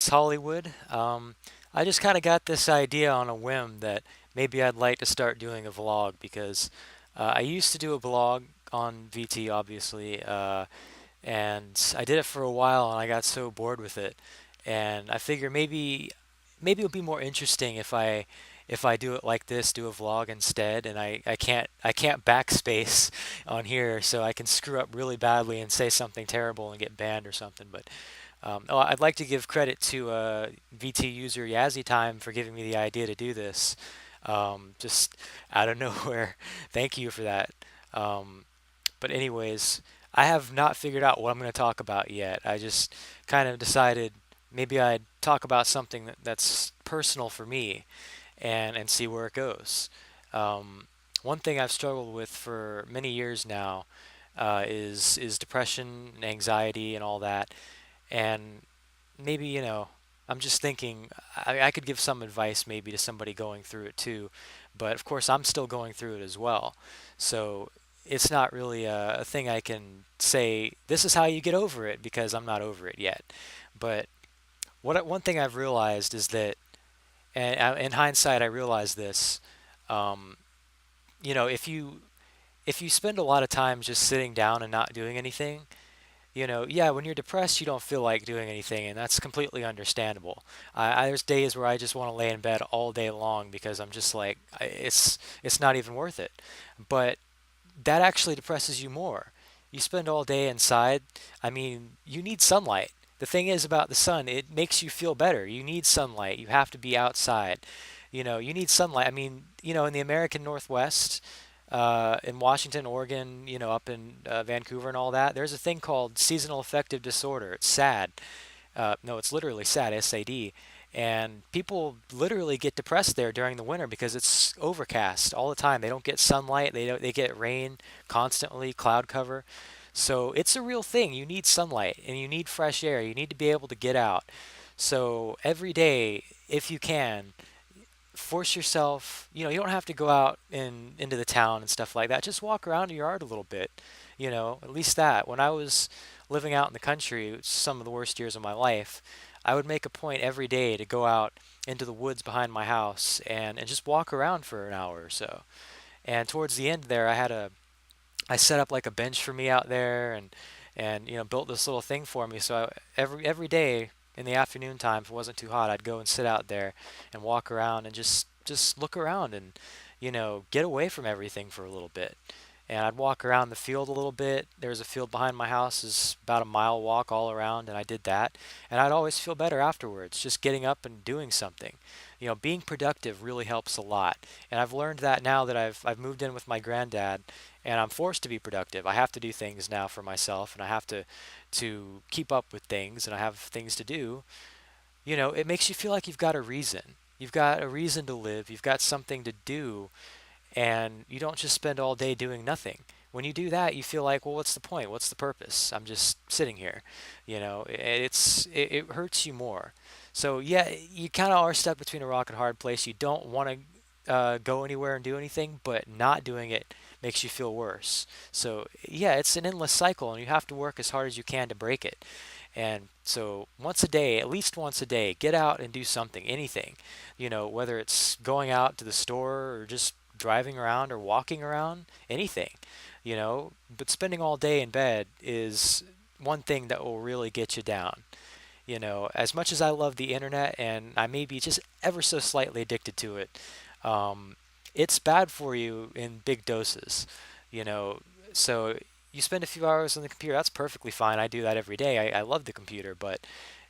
It's Hollywood. I just kind of got this idea on a whim that maybe I'd like to start doing a vlog because I used to do a blog on VT, obviously, and I did it for a while and I got so bored with it. And I figure maybe it'll be more interesting if I do it like this, do a vlog instead, and I can't backspace on here, so I can screw up really badly and say something terrible and get banned or something. But I'd like to give credit to VT user Yazzie Time for giving me the idea to do this. Just out of nowhere. Thank you for that. Um, but anyways, I have not figured out what I'm going to talk about yet. I just kind of decided maybe I'd talk about something that's personal for me and see where it goes. One thing I've struggled with for many years now is depression, anxiety, and all that. And maybe, I'm just thinking I could give some advice maybe to somebody going through it too. But of course, I'm still going through it as well. So it's not really a thing I can say, this is how you get over it, because I'm not over it yet. But one thing I've realized is that, and in hindsight, I realized this, um, if you spend a lot of time just sitting down and not doing anything, yeah, when you're depressed, you don't feel like doing anything, and that's completely understandable. There's days where I just want to lay in bed all day long because I'm just like, it's not even worth it. But that actually depresses you more. You spend all day inside. I mean, you need sunlight. The thing is about the sun, it makes you feel better. You need sunlight. You have to be outside. You need sunlight. I mean, in the American Northwest, in Washington, Oregon, up in Vancouver and all that, there's a thing called seasonal affective disorder. It's SAD. No, it's literally SAD, SAD. And people literally get depressed there during the winter because it's overcast all the time. They don't get sunlight. They get rain constantly, cloud cover. So it's a real thing. You need sunlight and you need fresh air. You need to be able to get out. So every day, if you can, force yourself, you don't have to go out into the town and stuff like that. Just walk around your yard a little bit, at least that. When I was living out in the country, it's some of the worst years of my life, I would make a point every day to go out into the woods behind my house and just walk around for an hour or so. And towards the end there, I set up like a bench for me out there and built this little thing for me. So every day in the afternoon time, if it wasn't too hot, I'd go and sit out there and walk around and just look around and get away from everything for a little bit. And I'd walk around the field a little bit. There's a field behind my house, is about a mile walk all around, and I did that. And I'd always feel better afterwards, just getting up and doing something. Being productive really helps a lot. And I've learned that now that I've moved in with my granddad, and I'm forced to be productive. I have to do things now for myself, and I have to keep up with things, and I have things to do. It makes you feel like you've got a reason. You've got a reason to live. You've got something to do, and you don't just spend all day doing nothing. When you do that, you feel like, well, what's the point? What's the purpose? I'm just sitting here. It hurts you more. So yeah, you kind of are stuck between a rock and a hard place. You don't want to go anywhere and do anything, but not doing it makes you feel worse. So yeah, it's an endless cycle, and you have to work as hard as you can to break it. And so once a day, at least once a day, get out and do something, anything. Whether it's going out to the store or just driving around or walking around, anything. But spending all day in bed is one thing that will really get you down. As much as I love the internet and I may be just ever so slightly addicted to it, um, it's bad for you in big doses. You know, so you spend a few hours on the computer, that's perfectly fine. I do that every day. I love the computer, but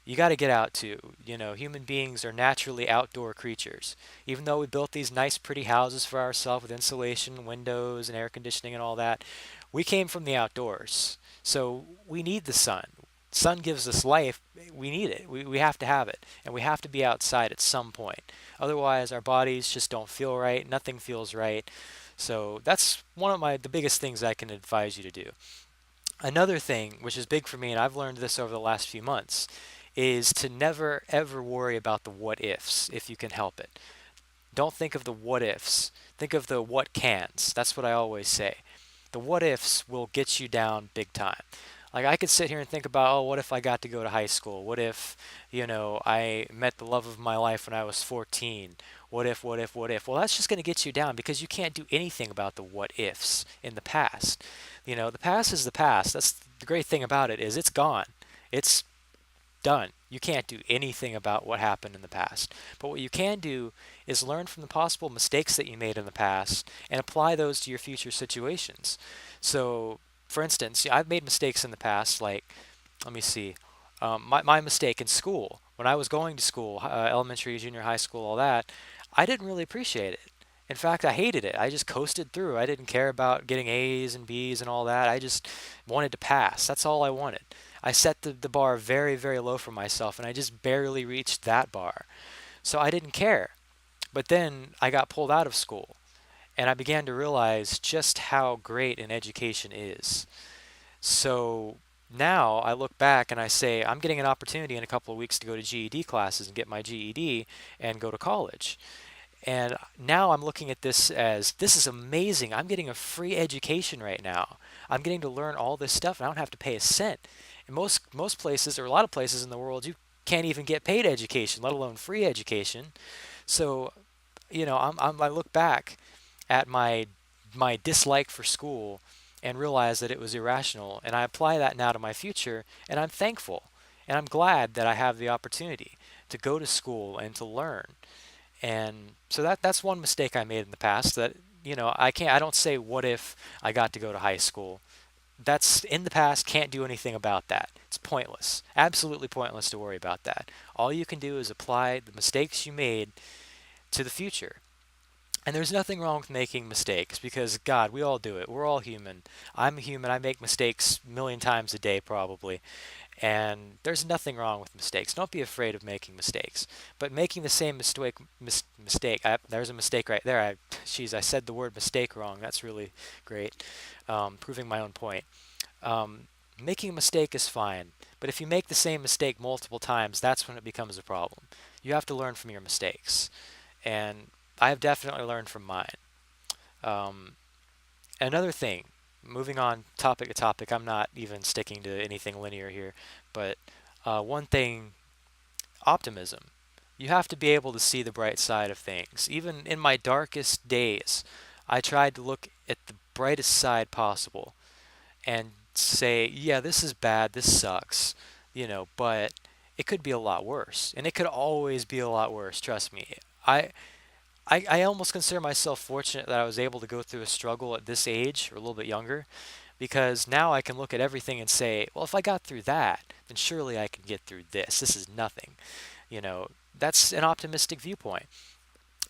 you got to get out too. Human beings are naturally outdoor creatures. Even though we built these nice, pretty houses for ourselves with insulation, windows, and air conditioning and all that, we came from the outdoors. So we need the sun. Sun gives us life. We need it. We have to have it. And we have to be outside at some point. Otherwise, our bodies just don't feel right. Nothing feels right. So that's one of the biggest things I can advise you to do. Another thing, which is big for me, and I've learned this over the last few months, is to never ever worry about the what ifs if you can help it. Don't think of the what ifs. Think of the what cans. That's what I always say. The what ifs will get you down big time. Like I could sit here and think about, oh, what if I got to go to high school? What if, I met the love of my life when I was 14? What if, what if, what if? Well, that's just going to get you down because you can't do anything about the what ifs in the past. The past is the past. That's the great thing about it is it's gone. It's done. You can't do anything about what happened in the past. But what you can do is learn from the possible mistakes that you made in the past and apply those to your future situations. So, for instance, I've made mistakes in the past, like, let me see, my mistake in school. When I was going to school, elementary, junior high school, all that, I didn't really appreciate it. In fact, I hated it. I just coasted through. I didn't care about getting A's and B's and all that. I just wanted to pass. That's all I wanted. I set the bar very, very low for myself, and I just barely reached that bar. So I didn't care. But then I got pulled out of school, and I began to realize just how great an education is. So now I look back and I say, I'm getting an opportunity in a couple of weeks to go to GED classes and get my GED and go to college. And now I'm looking at this as this is amazing. I'm getting a free education right now. I'm getting to learn all this stuff and I don't have to pay a cent. In most places or a lot of places in the world, you can't even get paid education, let alone free education. So, I look back at my dislike for school and realize that it was irrational, and I apply that now to my future, and I'm thankful, and I'm glad that I have the opportunity to go to school and to learn. And so that's one mistake I made in the past that I don't say what if I got to go to high school. That's in the past, can't do anything about that. It's pointless. Absolutely pointless to worry about that. All you can do is apply the mistakes you made to the future. And there's nothing wrong with making mistakes because God, we all do it. We're all human. I'm a human. I make mistakes a million times a day probably. And there's nothing wrong with mistakes. Don't be afraid of making mistakes. But making the same mistake, there's a mistake right there. I said the word mistake wrong. That's really great. Proving my own point. Making a mistake is fine. But if you make the same mistake multiple times, that's when it becomes a problem. You have to learn from your mistakes. And I have definitely learned from mine. Um, Another thing, moving on topic to topic, I'm not even sticking to anything linear here, but one thing, optimism. You have to be able to see the bright side of things. Even in my darkest days, I tried to look at the brightest side possible and say, yeah, this is bad, this sucks, but it could be a lot worse. And it could always be a lot worse, trust me. I I almost consider myself fortunate that I was able to go through a struggle at this age or a little bit younger because now I can look at everything and say, well, if I got through that, then surely I can get through this. This is nothing. You know, that's an optimistic viewpoint.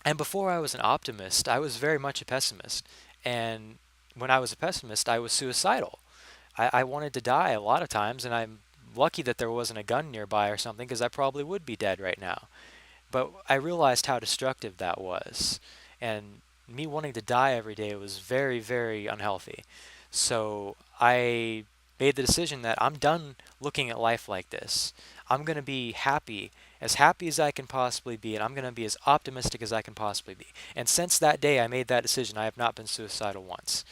And before I was an optimist, I was very much a pessimist. And when I was a pessimist, I was suicidal. I wanted to die a lot of times, and I'm lucky that there wasn't a gun nearby or something because I probably would be dead right now. But I realized how destructive that was. And me wanting to die every day was very, very unhealthy. So I made the decision that I'm done looking at life like this. I'm going to be happy as I can possibly be, and I'm going to be as optimistic as I can possibly be. And since that day I made that decision, I have not been suicidal once.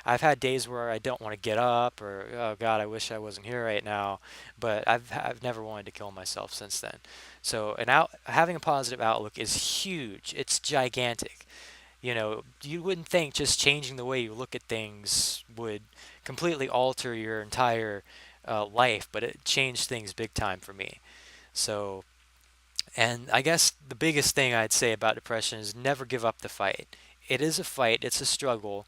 I've had days where I don't want to get up or oh God, I wish I wasn't here right now, but I've never wanted to kill myself since then. So having a positive outlook is huge. It's gigantic. You wouldn't think just changing the way you look at things would completely alter your entire life, but it changed things big time for me. So, and I guess the biggest thing I'd say about depression is never give up the fight. It is a fight, it's a struggle,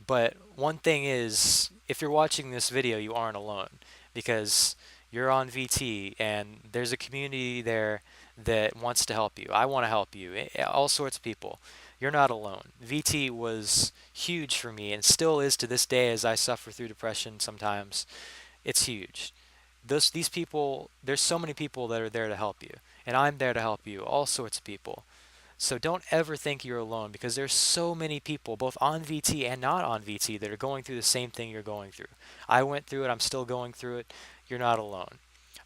but one thing is, if you're watching this video, you aren't alone because you're on VT and there's a community there that wants to help you. I want to help you. All sorts of people. You're not alone. VT was huge for me and still is to this day as I suffer through depression sometimes. It's huge. These people, there's so many people that are there to help you, and I'm there to help you. All sorts of people. So don't ever think you're alone because there's so many people, both on VT and not on VT, that are going through the same thing you're going through. I went through it. I'm still going through it. You're not alone.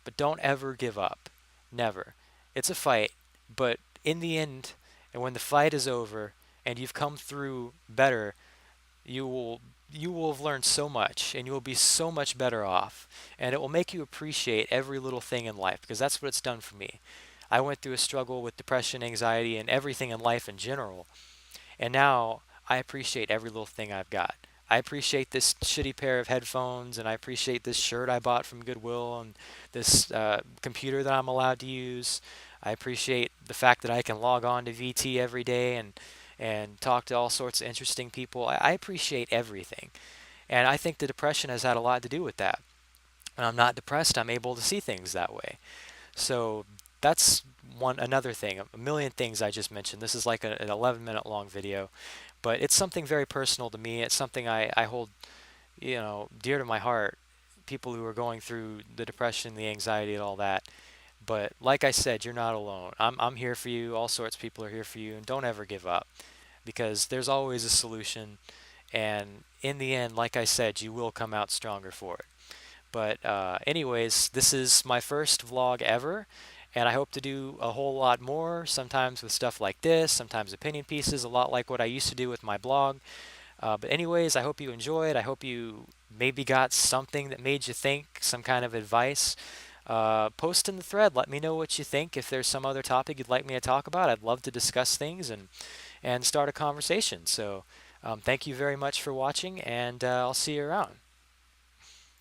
But don't ever give up. Never. It's a fight, but in the end, and when the fight is over and you've come through better, you will you will have learned so much, and you will be so much better off, and it will make you appreciate every little thing in life, because that's what it's done for me. I went through a struggle with depression, anxiety, and everything in life in general, and now I appreciate every little thing I've got. I appreciate this shitty pair of headphones, and I appreciate this shirt I bought from Goodwill, and this computer that I'm allowed to use. I appreciate the fact that I can log on to VT every day and talk to all sorts of interesting people. I appreciate everything, and I think the depression has had a lot to do with that. When I'm not depressed, I'm able to see things that way. So that's one another thing. A million things I just mentioned. This is like an 11-minute long video, but it's something very personal to me. It's something I hold, dear to my heart. People who are going through the depression, the anxiety, and all that. But like I said, you're not alone. I'm here for you. All sorts of people are here for you, and don't ever give up, because there's always a solution. And in the end, like I said, you will come out stronger for it. But anyways, this is my first vlog ever, and I hope to do a whole lot more, sometimes with stuff like this, sometimes opinion pieces, a lot like what I used to do with my blog. But anyways, I hope you enjoyed. I hope you maybe got something that made you think, some kind of advice. Post in the thread. Let me know what you think. If there's some other topic you'd like me to talk about, I'd love to discuss things and start a conversation. So thank you very much for watching, and I'll see you around.